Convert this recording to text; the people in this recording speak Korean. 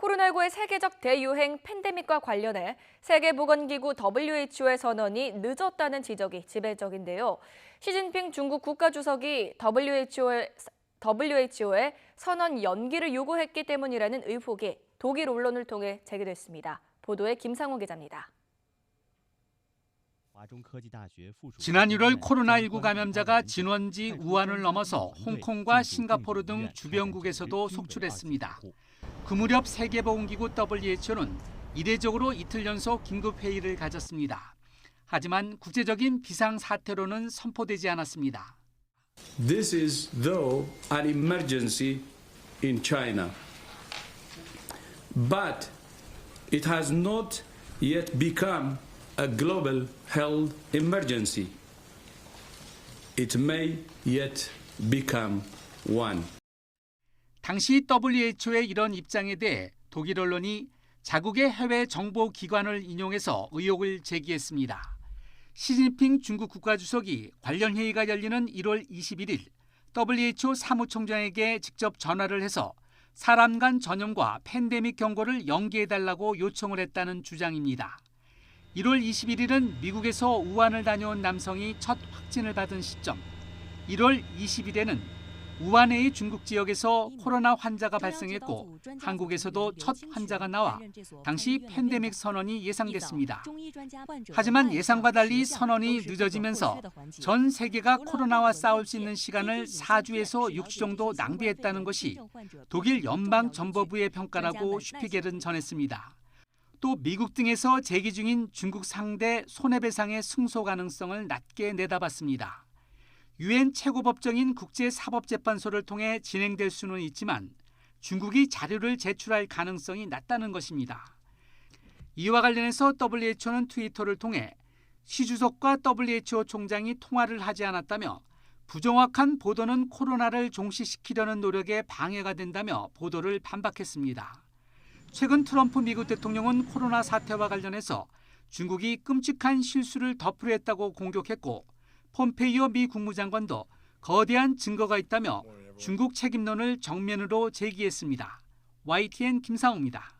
코로나19의 세계적 대유행 팬데믹과 관련해 세계보건기구 WHO의 선언이 늦었다는 지적이 지배적인데요. 시진핑 중국 국가주석이 WHO의 선언 연기를 요구했기 때문이라는 의혹이 독일 언론을 통해 제기됐습니다. 보도에 김상호 기자입니다. 지난 1월 코로나19 감염자가 진원지 우한을 넘어서 홍콩과 싱가포르 등 주변국에서도 속출했습니다. 그 무렵 세계보건기구 WHO는 이례적으로 이틀 연속 긴급회의를 가졌습니다. 하지만 국제적인 비상사태로는 선포되지 않았습니다. This is though an emergency in China, but it has not yet become a global health emergency. It may yet become one. 당시 WHO의 이런 입장에 대해 독일 언론이 자국의 해외 정보기관을 인용해서 의혹을 제기했습니다. 시진핑 중국 국가주석이 관련 회의가 열리는 1월 21일 WHO 사무총장에게 직접 전화를 해서 사람 간 전염과 팬데믹 경고를 연기해달라고 요청을 했다는 주장입니다. 1월 21일은 미국에서 우한을 다녀온 남성이 첫 확진을 받은 시점. 1월 20일에는 우한의 중국 지역에서 코로나 환자가 발생했고 한국에서도 첫 환자가 나와 당시 팬데믹 선언이 예상됐습니다. 하지만 예상과 달리 선언이 늦어지면서 전 세계가 코로나와 싸울 수 있는 시간을 4주에서 6주 정도 낭비했다는 것이 독일 연방정보부의 평가라고 슈피겔은 전했습니다. 또 미국 등에서 제기 중인 중국 상대 손해배상의 승소 가능성을 낮게 내다봤습니다. 유엔 최고법정인 국제사법재판소를 통해 진행될 수는 있지만 중국이 자료를 제출할 가능성이 낮다는 것입니다. 이와 관련해서 WHO는 트위터를 통해 시 주석과 WHO 총장이 통화를 하지 않았다며 부정확한 보도는 코로나를 종식시키려는 노력에 방해가 된다며 보도를 반박했습니다. 최근 트럼프 미국 대통령은 코로나 사태와 관련해서 중국이 끔찍한 실수를 덮으려 했다고 공격했고 폼페이오 미 국무장관도 거대한 증거가 있다며 중국 책임론을 정면으로 제기했습니다. YTN 김상호입니다.